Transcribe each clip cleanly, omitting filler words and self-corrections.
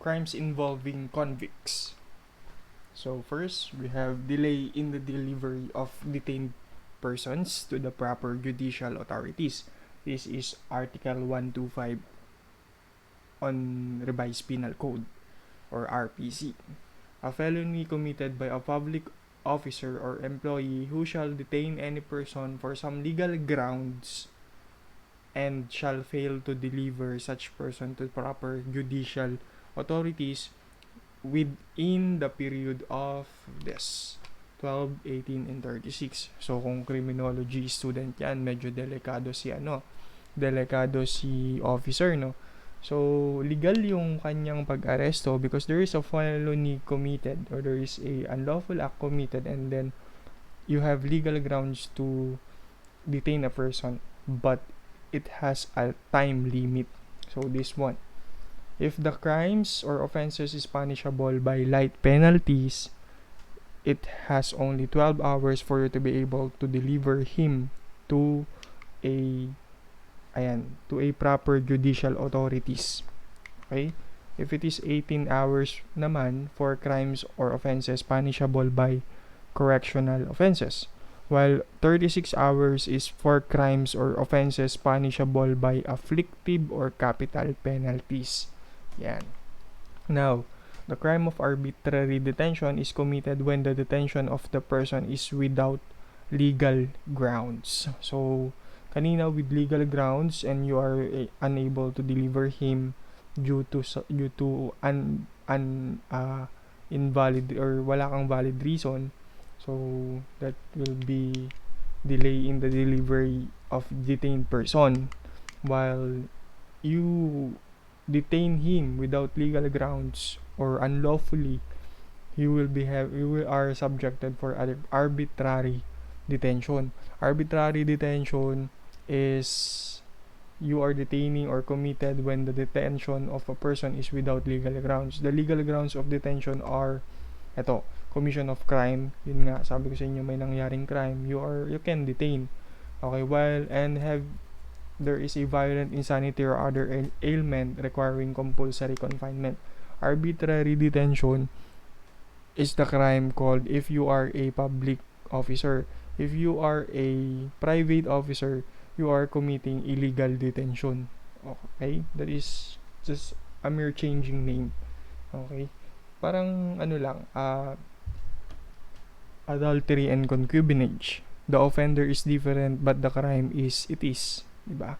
crimes involving convicts. So first, we have delay in the delivery of detained persons to the proper judicial authorities. This is Article 125 on Revised Penal Code or RPC. A felony committed by a public officer or employee who shall detain any person for some legal grounds and shall fail to deliver such person to proper judicial authorities within the period of this 12, 18, and 36. So kung criminology student yan, medyo delikado si officer, no? So legal yung kanyang pag-aresto because there is a felony committed or there is a unlawful act committed, and then you have legal grounds to detain a person, but it has a time limit. So this one, if the crimes or offenses is punishable by light penalties, it has only 12 hours for you to be able to deliver him to a proper judicial authorities. Okay? If it is 18 hours naman for crimes or offenses punishable by correctional offenses, while 36 hours is for crimes or offenses punishable by afflictive or capital penalties. Yan. Now, the crime of arbitrary detention is committed when the detention of the person is without legal grounds. So, kanina with legal grounds and you are unable to deliver him due to invalid or wala kang valid reason, so that will be delay in the delivery of detained person. While you detain him without legal grounds or unlawfully, you are subjected for arbitrary detention. Arbitrary detention is you are detaining or committed when the detention of a person is without legal grounds. The legal grounds of detention are commission of crime. Yun nga, sabi ko sa inyo, may nangyaring crime, you can detain. Okay, while there is a violent insanity or other ailment requiring compulsory confinement. Arbitrary detention is the crime called if you are a public officer. If you are a private officer, you are committing illegal detention. Okay? That is just a mere changing name. Okay? Parang adultery and concubinage. The offender is different but the crime is diba?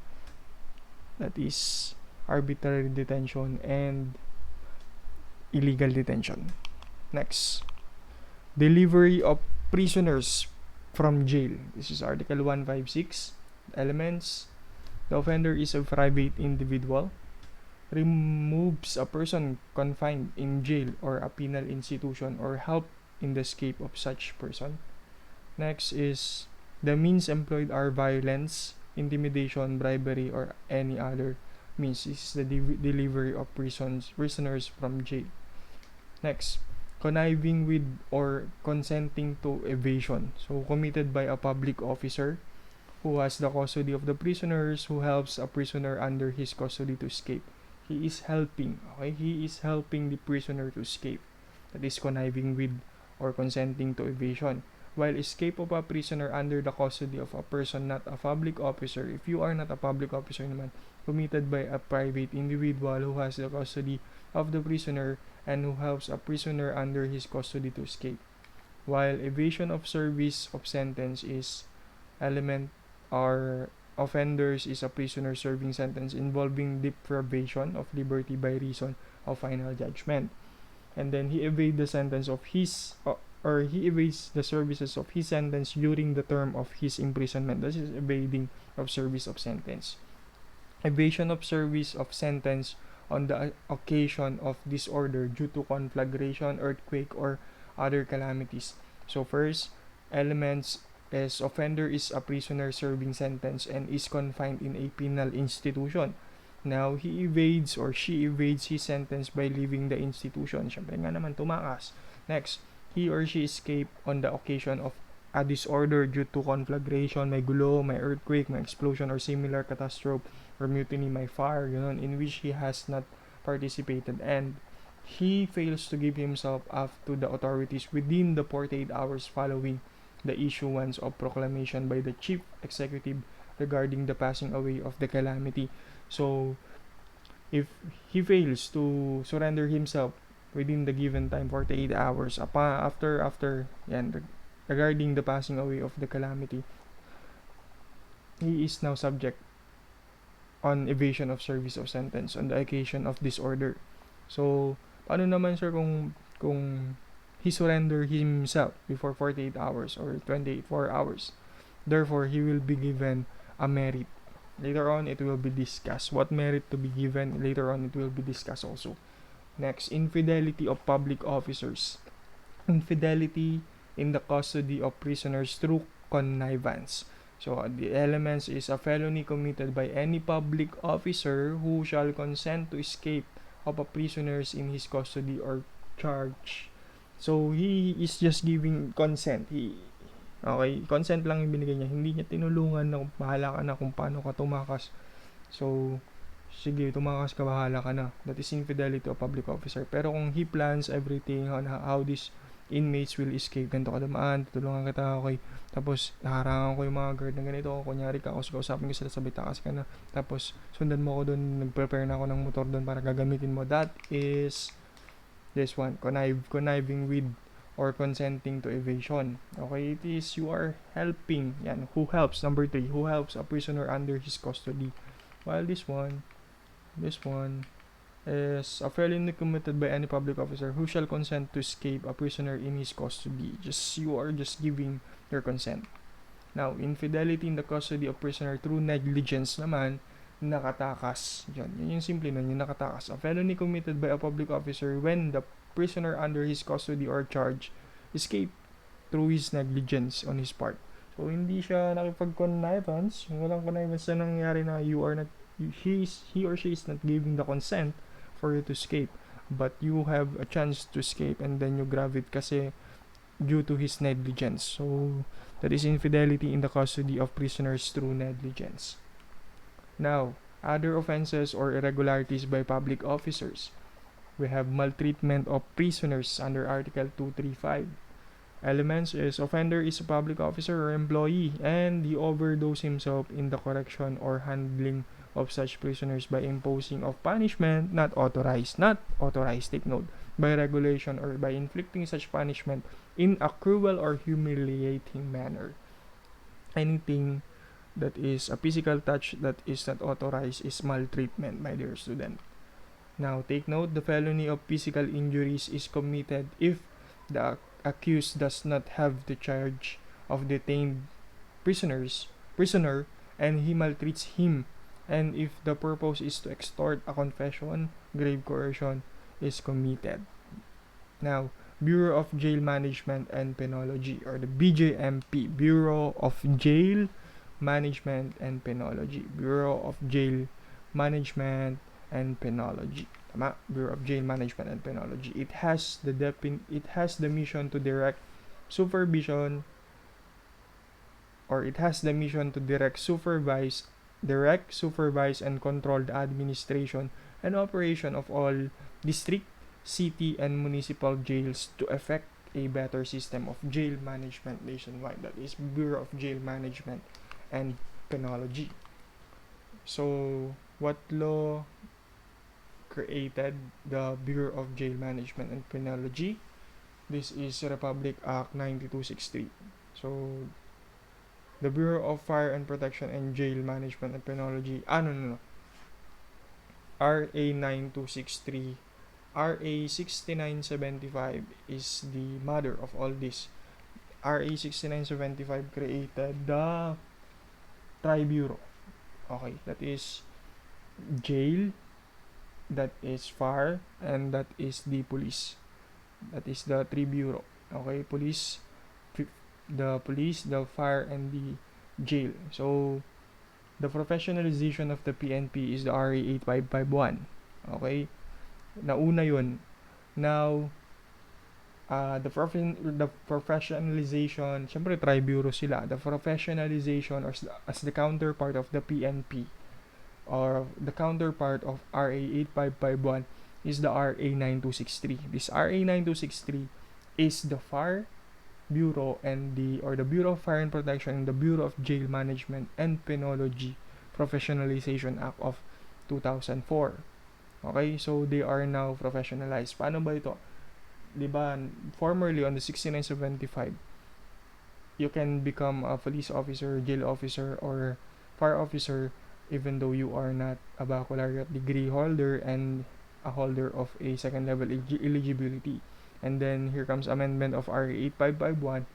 That is arbitrary detention and illegal detention. Next, delivery of prisoners from jail. This is Article 156. Elements: the offender is a private individual, removes a person confined in jail or a penal institution, or help in the escape of such person. Next is the means employed are violence, intimidation, bribery, or any other means. This is the delivery of prisoners from jail. Next, conniving with or consenting to evasion. So, committed by a public officer who has the custody of the prisoners, who helps a prisoner under his custody to escape. He is helping, okay? He is helping the prisoner to escape. That is conniving with or consenting to evasion. While escape of a prisoner under the custody of a person not a public officer, if you are not a public officer naman, committed by a private individual who has the custody of the prisoner and who helps a prisoner under his custody to escape. While evasion of service of sentence is element or offenders is a prisoner serving sentence involving deprivation of liberty by reason of final judgment. And then he evades the sentence of his or he evades the services of his sentence during the term of his imprisonment. This is evading of service of sentence. Evasion of service of sentence on the occasion of disorder due to conflagration, earthquake, or other calamities. So first, elements is offender is a prisoner serving sentence and is confined in a penal institution. Now, he evades or she evades his sentence by leaving the institution. Siyempre nga naman tumakas. Next, he or she escaped on the occasion of a disorder due to conflagration, may gulo, may earthquake, may explosion, or similar catastrophe, or mutiny, may fire, in which he has not participated. And he fails to give himself up to the authorities within the 48 hours following the issuance of proclamation by the chief executive regarding the passing away of the calamity. So, if he fails to surrender himself within the given time, 48 hours, after yan, regarding the passing away of the calamity, he is now subject on evasion of service of sentence on the occasion of disorder. So, paano naman sir kung he surrender himself before 48 hours or 24 hours? Therefore, he will be given a merit. Later on, it will be discussed. What merit to be given, later on, it will be discussed also. Next, infidelity of public officers. Infidelity in the custody of prisoners through connivance. So, the elements is a felony committed by any public officer who shall consent to escape of a prisoners in his custody or charge. So, he is just giving consent. Okay, consent lang yung binigay niya. Hindi niya tinulungan na bahala ka na kung paano ka tumakas. So, sige, tumakas ka, bahala ka na. That is infidelity of public officer. Pero kung he plans everything on how these inmates will escape, ganito ka dumaan, tutulungan kita, okay. Tapos, harangan ko yung mga guard na ganito. Kunyari ka, kausapin ko sila, sabay takas ka na. Tapos, sundan mo ako doon, nag-prepare na ako ng motor doon para gagamitin mo. That is this one, conniving with or consenting to evasion. Okay, it is you are helping. Yan, who helps? Number 3, who helps a prisoner under his custody. While this one is a felony committed by any public officer who shall consent to escape a prisoner in his custody. You are just giving your consent. Now, infidelity in the custody of prisoner through negligence naman, nakatakas. Yan yung simple nun, yung nakatakas. A felony committed by a public officer when the prisoner under his custody or charge escape through his negligence on his part. So, hindi siya nakipag-connivance. Walang connivance na nangyari na he or she is not giving the consent for you to escape. But you have a chance to escape and then you grab it kasi due to his negligence. So, that is infidelity in the custody of prisoners through negligence. Now, other offenses or irregularities by public officers. We have maltreatment of prisoners under Article 235. Elements is offender is a public officer or employee and he overdose himself in the correction or handling of such prisoners by imposing of punishment not authorized, take note, by regulation or by inflicting such punishment in a cruel or humiliating manner. Anything that is a physical touch that is not authorized is maltreatment, my dear student. Now, take note, the felony of physical injuries is committed if the accused does not have the charge of detained prisoner and he maltreats him, and if the purpose is to extort a confession, grave coercion is committed. Now, Bureau of Jail Management and Penology, or the BJMP, Bureau of Jail Management and Penology. Bureau of Jail Management and Penology. Tama? Bureau of Jail Management and Penology. It has the mission to direct supervision, or it has the mission to supervise and control the administration and operation of all district, city, and municipal jails to effect a better system of jail management nationwide. That is Bureau of Jail Management and Penology. So, what law created the Bureau of Jail Management and Penology? This is Republic Act 9263. So, the Bureau of Fire and Protection and Jail Management and Penology, RA 9263, RA 6975 is the mother of all this. RA 6975 created the Tri-Bureau. Okay, that is jail, that is fire, and that is the police. That is the Tri-Bureau. Okay, the fire, and the jail. So, the professionalization of the PNP is the RA 8551. Okay, nauna yun. Now, the professionalization, syempre Tri-Bureau sila. The professionalization as the counterpart of the PNP, or the counterpart of RA 8551, is the RA 9263. This RA 9263 is the FAR Bureau and the Bureau of Fire and Protection and the Bureau of Jail Management and Penology Professionalization Act of 2004. Okay, so they are now professionalized. Paano ba ito? Diba, formerly on the 6975, you can become a police officer, jail officer, or fire officer even though you are not a baccalaureate degree holder and a holder of a second level eligibility. And then here comes amendment of RA 8551.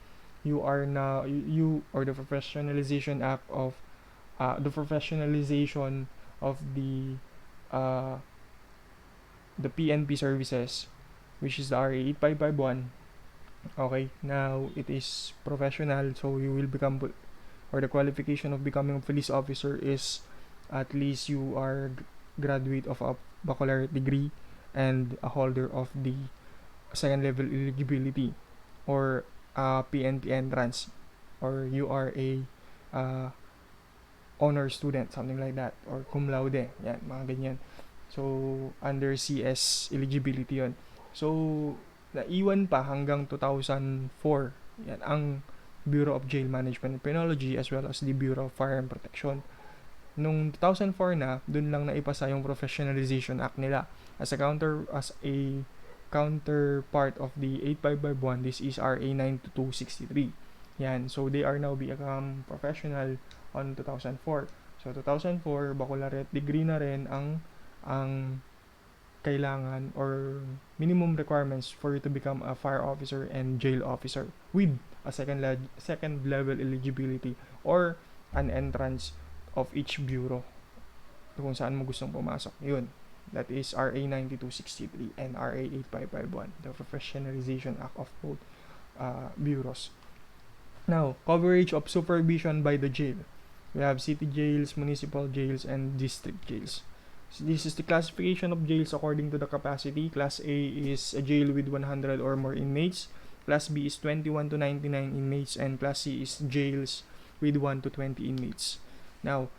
You are now or the professionalization act of the professionalization of uh, the PNP services, which is the RA 8551. Okay, now it is professional, so you will become, or the qualification of becoming a police officer is at least you are graduate of a baccalaureate degree and a holder of the second level eligibility, or PNP entrance, or you are a honor student, something like that, or cum laude, yan, mga ganyan. So, under CS eligibility yon. So, naiwan pa hanggang 2004, yan, ang Bureau of Jail Management and Penology as well as the Bureau of Fire and Protection. Nung 2004 na, dun lang naipasa yung Professionalization Act nila. As a counterpart of the 8551, this is RA 9263. Yan, so they are now become professional on 2004. So 2004, baccalaureate degree na rin ang kailangan or minimum requirements for you to become a fire officer and jail officer with a second level eligibility or an entrance of each bureau kung saan mo gustong pumasok. Yun. That is RA 9263 and RA 8551, the Professionalization Act of both bureaus. Now, coverage of supervision by the jail. We have city jails, municipal jails, and district jails. So this is the classification of jails according to the capacity. Class A is a jail with 100 or more inmates. Class B is 21 to 99 inmates. And Class C is jails with 1 to 20 inmates. Now,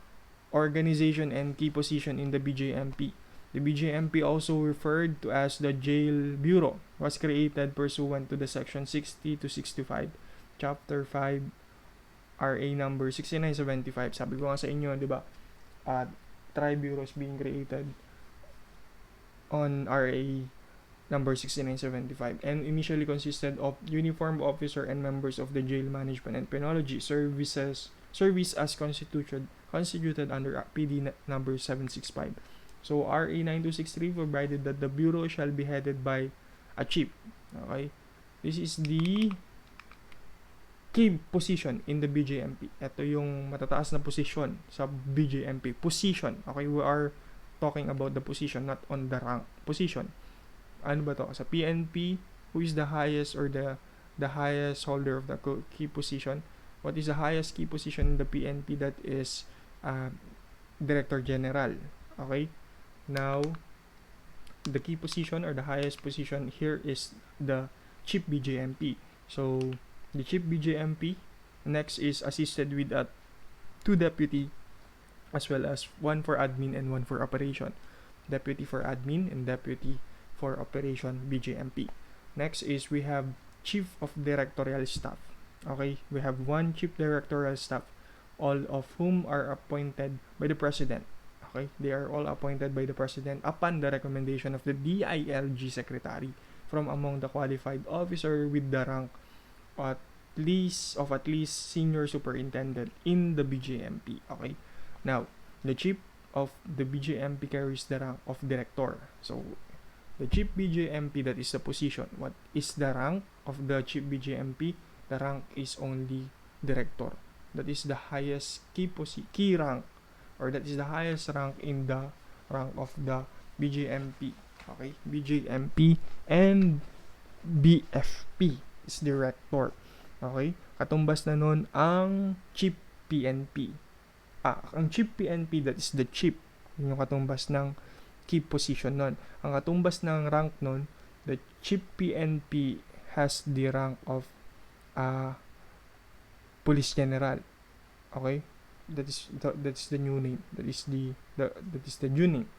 organization and key position in the BJMP. The BJMP, also referred to as the Jail Bureau, was created pursuant to the Section 60 to 65, Chapter 5, RA number 6975. Sabi ko nga sa inyo, di ba? Tri-bureaus being created on RA number 6975 and initially consisted of uniformed officer and members of the jail management and penology service as constituted under PD number 765. So RA 9263 provided that the bureau shall be headed by a chief. Okay, this is the key position in the BJMP. Ito yung matataas na position sa BJMP. Position. Okay, we are talking about the position, not on the rank. Position. Ano ba to? Sa PNP, who is the highest or the highest holder of the key position? What is the highest key position in the PNP? That is Director General. Okay? Now, the key position or the highest position here is the Chief BJMP. So, the Chief BJMP next is assisted with 2 deputy as well as 1 for admin and 1 for operation. Deputy for admin and deputy for operation BJMP. Next is we have Chief of Directorial Staff. Okay, we have 1 Chief Directorial Staff, all of whom are appointed by the President. Okay, they are all appointed by the President upon the recommendation of the DILG Secretary from among the qualified officer with the rank at least senior superintendent in the BJMP. Okay, now the chief of the BJMP carries the rank of director. So the chief BJMP, that is the position. What is the rank of the chief BJMP? The rank is only director. That is the highest key rank, or that is the highest rank in the rank of the BJMP. Okay, BJMP and BFP is director. Okay, katumbas na nun ang Chief PNP. Ang Chief PNP, that is the chief, yung katumbas ng key position nun. Ang katumbas ng rank nun, the Chief PNP has the rank of Police General. Okay, that's the new name. That is the new name.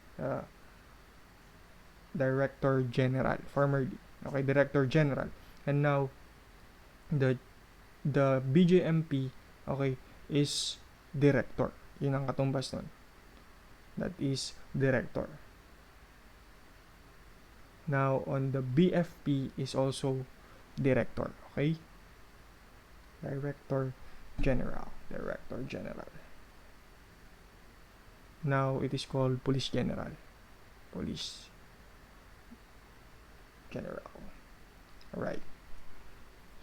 Director General, formerly. Okay, Director General. And now, the BJMP, okay, is Director. Yun ang katumbas nun. That is Director. Now, on the BFP is also Director. Okay? Director General. Director General. Now, it is called Police General. Police General. Alright.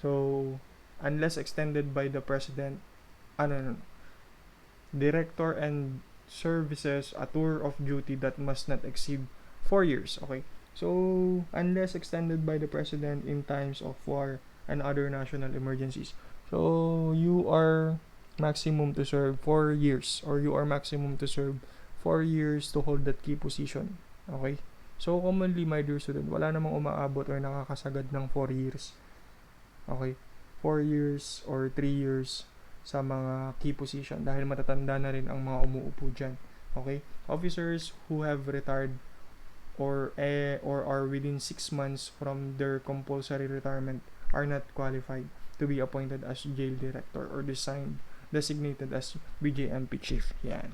So, unless extended by the President, no. Director and services a tour of duty that must not exceed 4 years. Okay? So, unless extended by the President in times of war and other national emergencies. So, you are maximum to serve 4 years, or you are maximum to serve 4 years to hold that key position. Okay? So, commonly, my dear student, wala namang umaabot or nakakasagad ng 4 years. Okay? 4 years or 3 years sa mga key position dahil matatanda na rin ang mga umuupo dyan. Okay? Officers who have retired or are within 6 months from their compulsory retirement are not qualified to be appointed as jail director or designated as BJMP chief. Yan.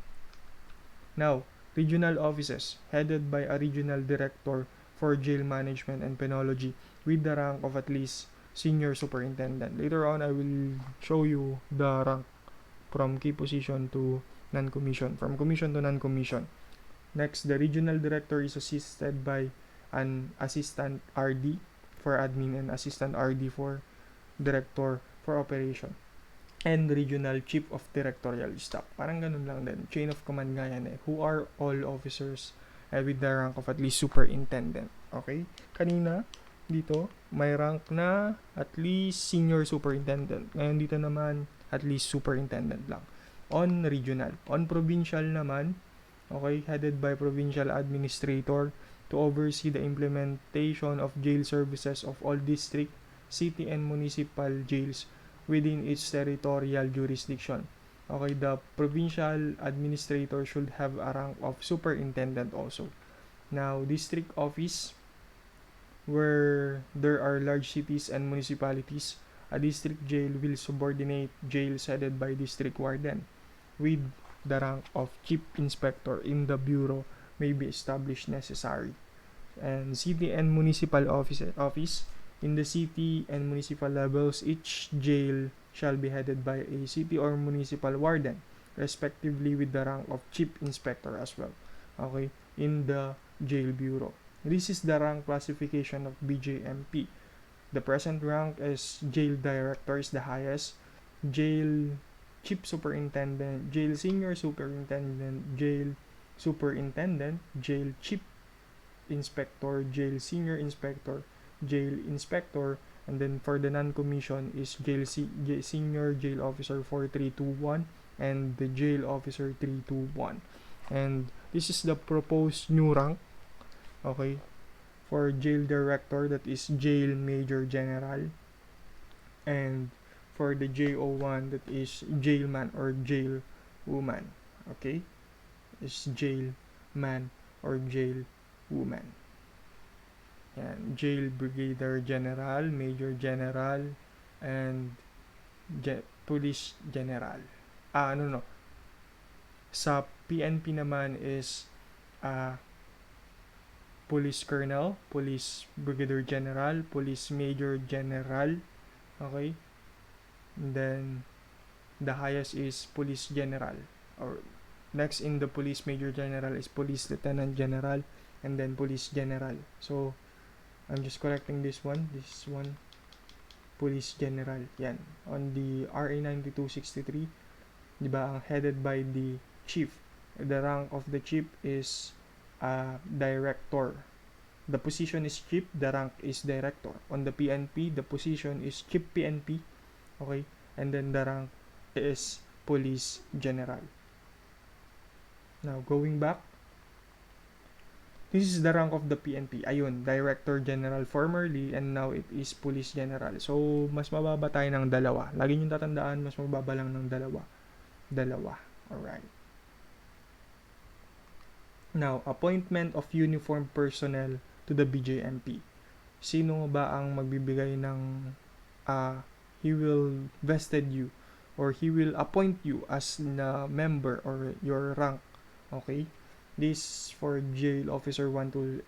Now, regional offices headed by a regional director for jail management and penology with the rank of at least senior superintendent. Later on, I will show you the rank from key position to non-commission, from commission to non-commission. Next, the regional director is assisted by an assistant RD for admin and assistant RD for director for operation, and regional chief of directorial staff. Parang ganun lang din. Chain of command nga yan who are all officers with the rank of at least superintendent. Okay? Kanina, dito, may rank na at least senior superintendent. Ngayon dito naman, at least superintendent lang. On regional. On provincial naman, okay, headed by provincial administrator to oversee the implementation of jail services of all district, city, and municipal jails within its territorial jurisdiction. Okay, the provincial administrator should have a rank of superintendent also. Now, district office, where there are large cities and municipalities, a district jail will subordinate jails headed by District Warden, with the rank of Chief Inspector in the Bureau may be established necessary. And city and municipal office, in the city and municipal levels, each jail shall be headed by a city or municipal warden, respectively with the rank of Chief Inspector as well. Okay, in the jail bureau. This is the rank classification of BJMP. The present rank is jail director is the highest, jail chief superintendent, jail senior superintendent, jail superintendent, jail chief inspector, jail senior inspector, jail inspector, and then for the non-commission is senior jail officer 4321 and the jail officer 321. And this is the proposed new rank, okay, for jail director, that is jail major general, and for the JO1, that is jailman or jail woman. Okay, is jail man or jail woman. Yan, jail brigadier general, major general, and police general. Sa PNP naman is police colonel, police brigadier general, police major general. Okay, and then the highest is police general, or next in the police major general is police lieutenant general, and then police general. So I'm just correcting this one, police general. Yan, on the RA 9263, diba, headed by the chief. The rank of the chief is director. The position is chief, the rank is director. On the PNP, the position is chief PNP, okay, and then the rank is police general. Now, going back, this is the rank of the PNP. Ayun, Director General formerly, and now it is Police General. So, mas mababa tayo ng dalawa. Lagi nyo tatandaan, mas mababa lang ng dalawa. Alright. Now, appointment of uniformed personnel to the BJMP. Sino ba ang magbibigay ng he will vested you or he will appoint you as the member or your rank. Okay? This for jail officer 1 to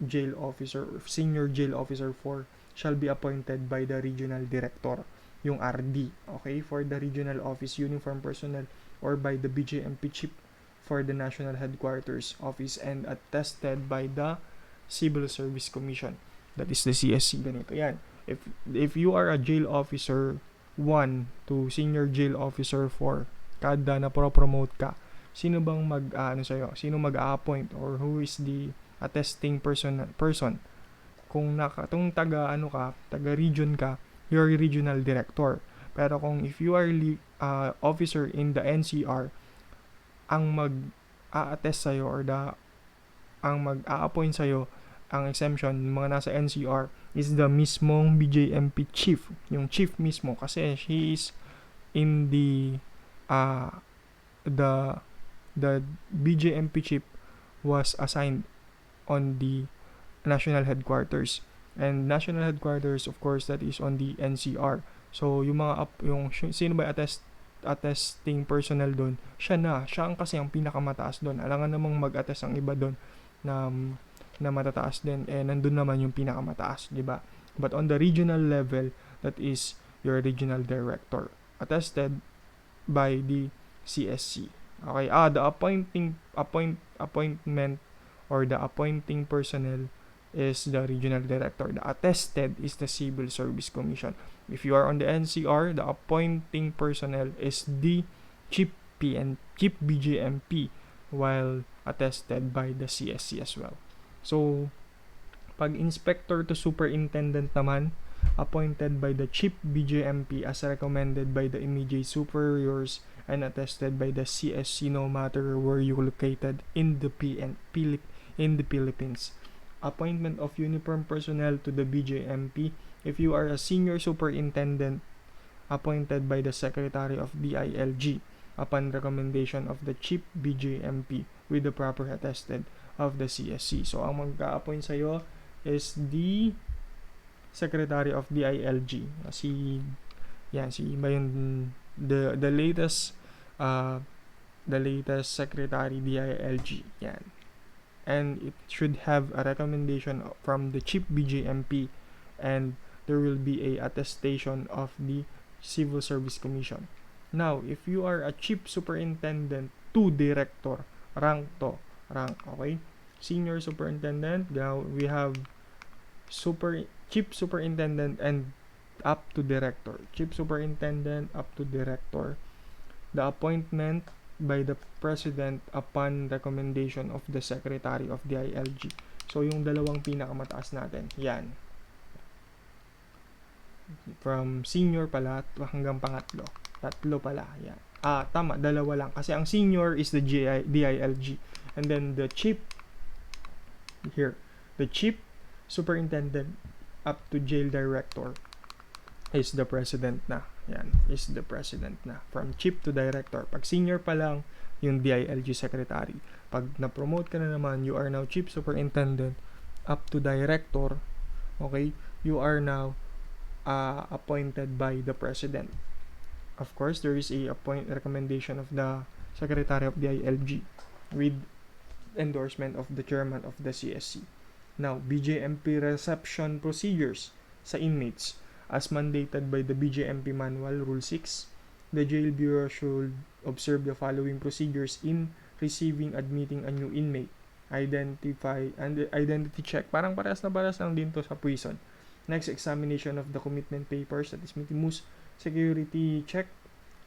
jail officer or senior jail officer 4 shall be appointed by the regional director, yung RD. Okay? For the regional office uniform personnel or by the BJMP chief for the national headquarters office and attested by the Civil Service Commission. That is the CSC. Ganito yan. If you are a jail officer 1 to senior jail officer 4, kada na promote ka, sino bang sa'yo? Sino mag-a-appoint or who is the attesting person? Kung taga region ka, you're regional director. Pero kung if you are officer in the NCR, ang mag-a-attest sa'yo or ang mag-a-appoint sa'yo, ang exemption, mga nasa NCR, is the mismong BJMP chief. Yung chief mismo. Kasi he is in the BJMP chief was assigned on the national headquarters. And national headquarters, of course, that is on the NCR. So, yung sino ba attesting personnel doon, siya ang kasi ang pinakamataas doon. Alangan namang mag-attest ang iba doon na matataas din, nandun naman yung pinakamataas, di ba? But on the regional level, that is your regional director, attested by the CSC. Okay, the appointment or the appointing personnel is the regional director. The attested is the Civil Service Commission. If you are on the NCR, the appointing personnel is the chief BJMP, while attested by the CSC as well. So, pag inspector to superintendent naman, appointed by the chief BJMP as recommended by the immediate superiors and attested by the CSC no matter where you located in the Philippines. Appointment of uniform personnel to the BJMP. If you are a senior superintendent, appointed by the Secretary of DILG upon recommendation of the chief BJMP with the proper attested of the CSC. So, ang mag-a-appoint sa'yo is the Secretary of DILG. The latest Secretary DILG. Yan. And it should have a recommendation from the chief BJMP, and there will be a attestation of the Civil Service Commission. Now, if you are a chief superintendent to director, rank, okay? Senior superintendent, now we have chief superintendent and up to director. Chief superintendent up to director. The appointment by the president upon recommendation of the secretary of the ILG. So, yung dalawang pinakamataas natin, yan. From senior pala hanggang pangatlo. Tatlo pala, yan. Tama, dalawa lang. Kasi ang senior is the DILG. And then the chief superintendent up to jail director is the president na. Yan, is the president na. From chief to director. Pag senior pa lang, yung DILG secretary. Pag na-promote ka na naman, you are now chief superintendent up to director. Okay? You are now appointed by the president. Of course, there is a recommendation of the secretary of DILG with endorsement of the chairman of the CSC. Now, BJMP reception procedures sa inmates. As mandated by the BJMP Manual, Rule 6, the Jail Bureau should observe the following procedures in receiving, admitting a new inmate. Identity check. Parang parehas lang din to sa prison. Next, examination of the commitment papers, that is mitimus. Security check.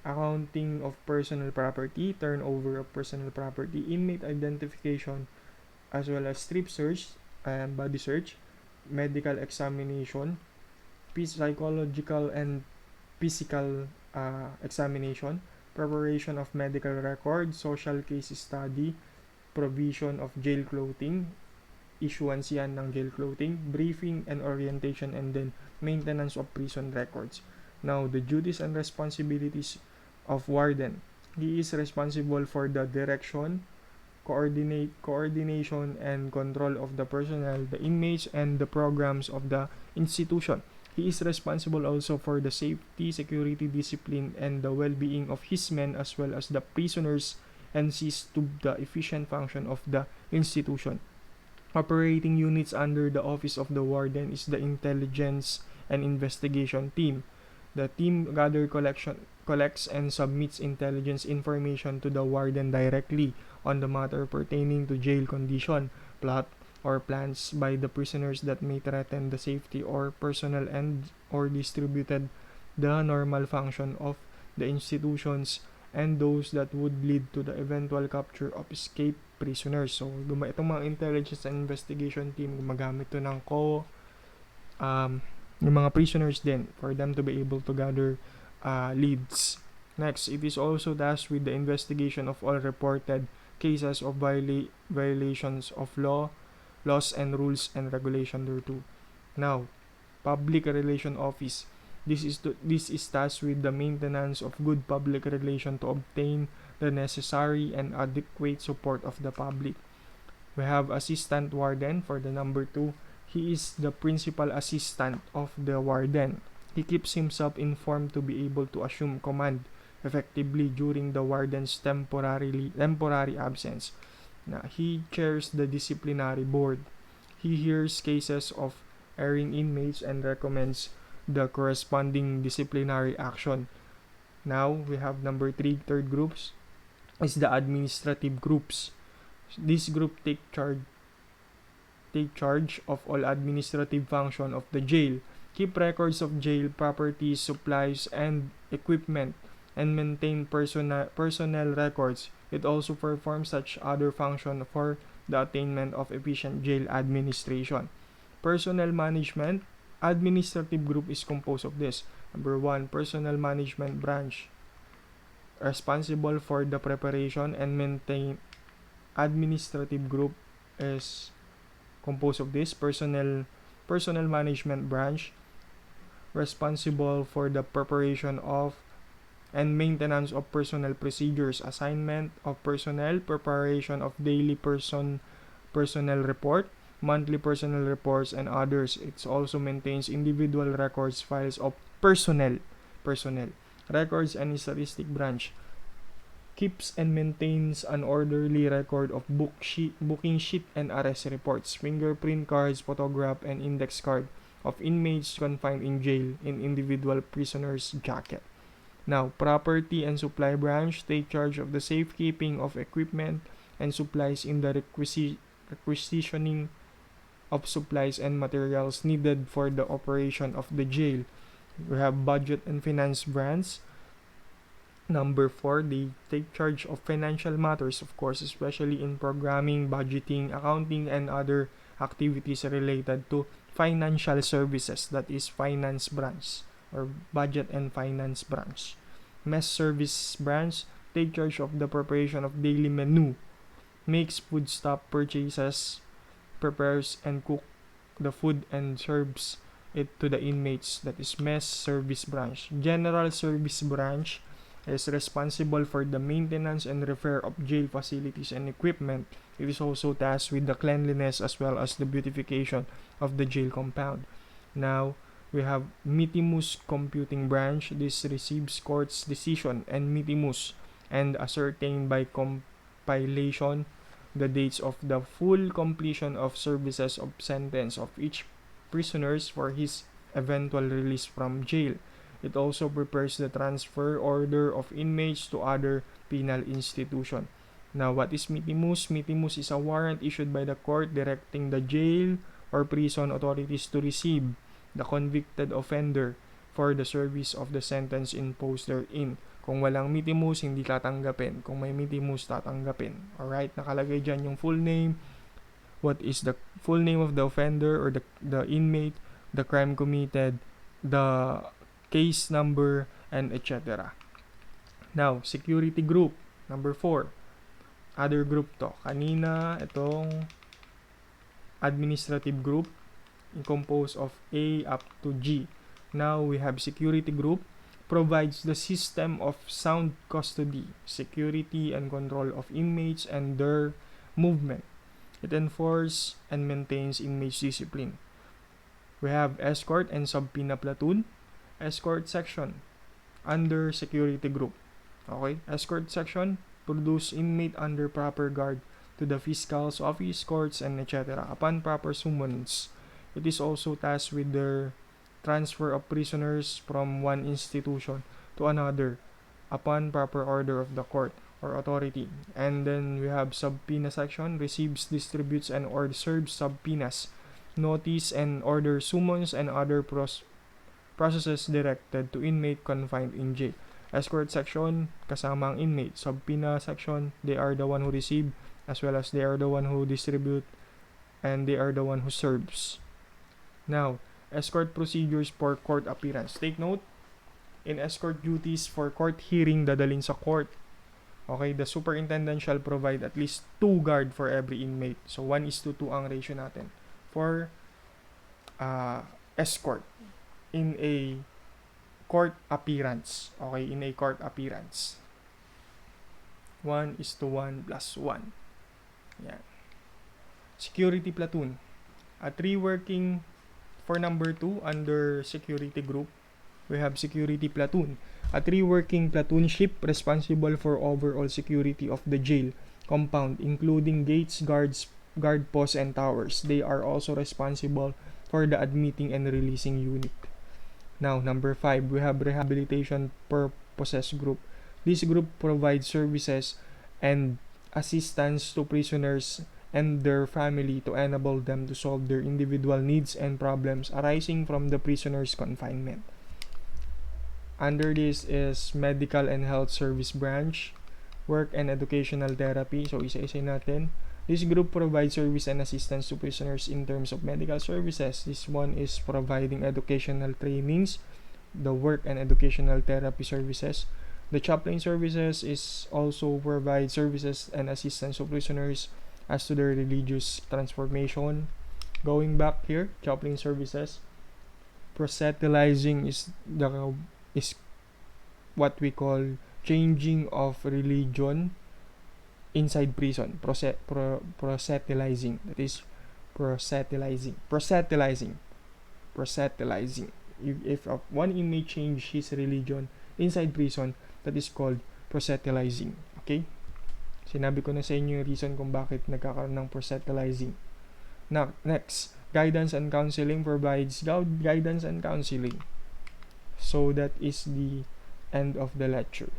Accounting of personal property, turnover of personal property, inmate identification, as well as strip search and body search, medical examination, psychological and physical examination, preparation of medical records, social case study, provision of jail clothing, issuance yan ng jail clothing, briefing and orientation, and then maintenance of prison records. Now, the duties and responsibilities of warden. He is responsible for the direction, coordination and control of the personnel, the inmates, and the programs of the institution. He is responsible also for the safety, security, discipline, and the well-being of his men as well as the prisoners, and sees to the efficient function of the institution. Operating units under the office of the warden is the intelligence and investigation team. The team collects and submits intelligence information to the warden directly on the matter pertaining to jail condition, plot, or plans by the prisoners that may threaten the safety or personnel and or distributed the normal function of the institutions and those that would lead to the eventual capture of escaped prisoners. So, itong mga intelligence and investigation team, gumagamit to ng yung mga prisoners din for them to be able to gather leads. Next, it is also tasked with the investigation of all reported cases of violations of laws and rules and regulation thereto. Now, Public Relation Office. This is tasked with the maintenance of good public relation to obtain the necessary and adequate support of the public. We have Assistant Warden for the number 2. He is the principal assistant of the warden. He keeps himself informed to be able to assume command effectively during the warden's temporary absence. Now, he chairs the disciplinary board. He hears cases of erring inmates and recommends the corresponding disciplinary action. Now, we have number 3, third groups, is the administrative groups. This group take charge of all administrative function of the jail, keep records of jail properties, supplies, and equipment, and maintain personnel records. It also performs such other function for the attainment of efficient jail administration. Personnel management. Administrative group is composed of this. Number 1, personnel management branch, responsible for the preparation and maintain. Administrative group is composed of this. Personnel management branch, responsible for the preparation of and maintenance of personnel procedures, assignment of personnel, preparation of daily personnel report, monthly personnel reports, and others. It also maintains individual records files of personnel. Records and statistic branch keeps and maintains an orderly record of booking sheet and arrest reports, fingerprint cards, photograph, and index card of inmates confined in jail in individual prisoners' jacket. Now, property and supply branch take charge of the safekeeping of equipment and supplies in the requisitioning of supplies and materials needed for the operation of the jail. We have budget and finance branch. Number 4, they take charge of financial matters, of course, especially in programming, budgeting, accounting, and other activities related to financial services. That is finance branch or budget and finance branch. Mess service branch take charge of the preparation of daily menu, makes foodstuff purchases, prepares and cook the food and serves it to the inmates. That is mess service branch. General service branch is responsible for the maintenance and repair of jail facilities and equipment. It is also tasked with the cleanliness as well as the beautification of the jail compound. Now, we have Mitimus Computing Branch. This receives court's decision and Mitimus and ascertained by compilation the dates of the full completion of services of sentence of each prisoners for his eventual release from jail. It also prepares the transfer order of inmates to other penal institution. Now, what is Mitimus? Mitimus is a warrant issued by the court directing the jail or prison authorities to receive the convicted offender for the service of the sentence imposed therein. Kung walang Mitimus, hindi tatanggapin. Kung may Mitimus, tatanggapin. Alright, nakalagay dyan yung full name, what is the full name of the offender or the inmate, the crime committed, the case number, and etc. Now, security group, number 4. Other group to. Kanina, itong administrative group, composed of A up to G. Now, we have security group, provides the system of sound custody, security, and control of inmates and their movement. It enforces and maintains inmates discipline. We have escort and subpoena platoon. Escort section under security group. Okay, escort section produce inmate under proper guard to the fiscal's office, courts, and etc. Upon proper summons, it is also tasked with the transfer of prisoners from one institution to another upon proper order of the court or authority. And then we have subpoena section, receives, distributes, and or serves subpoenas, notice and order summons, and other processes directed to inmate confined in jail. Escort section, kasama ang inmate. Subpoena section, they are the one who receive, as well as they are the one who distribute, and they are the one who serves. Now, escort procedures for court appearance. Take note, in escort duties for court hearing, dadalhin sa court. Okay, the superintendent shall provide at least 2 guard for every inmate. So, 1:2 ang ratio natin for escort in a court appearance. Okay, in a court appearance. 1:1 plus 1. Yan. Security platoon. A 3 working for number 2 under security group. We have security platoon. A 3 working platoonship responsible for overall security of the jail compound, including gates, guard posts, and towers. They are also responsible for the admitting and releasing unit. Now, number 5, we have rehabilitation purposes group. This group provides services and assistance to prisoners and their family to enable them to solve their individual needs and problems arising from the prisoner's confinement. Under this is medical and health service branch, work and educational therapy. So, isa-isa natin. This group provides service and assistance to prisoners in terms of medical services. This one is providing educational trainings, the work and educational therapy services. The chaplain services is also provide services and assistance to prisoners as to their religious transformation. Going back here, chaplain services. Proselytizing is what we call changing of religion inside prison. Proselytizing. That is proselytizing. If one inmate change his religion inside prison, that is called proselytizing. Okay? Sinabi ko na sa inyo yung reason kung bakit nagkakaroon ng proselytizing. Now, next, guidance and counseling provides guidance and counseling. So that is the end of the lecture.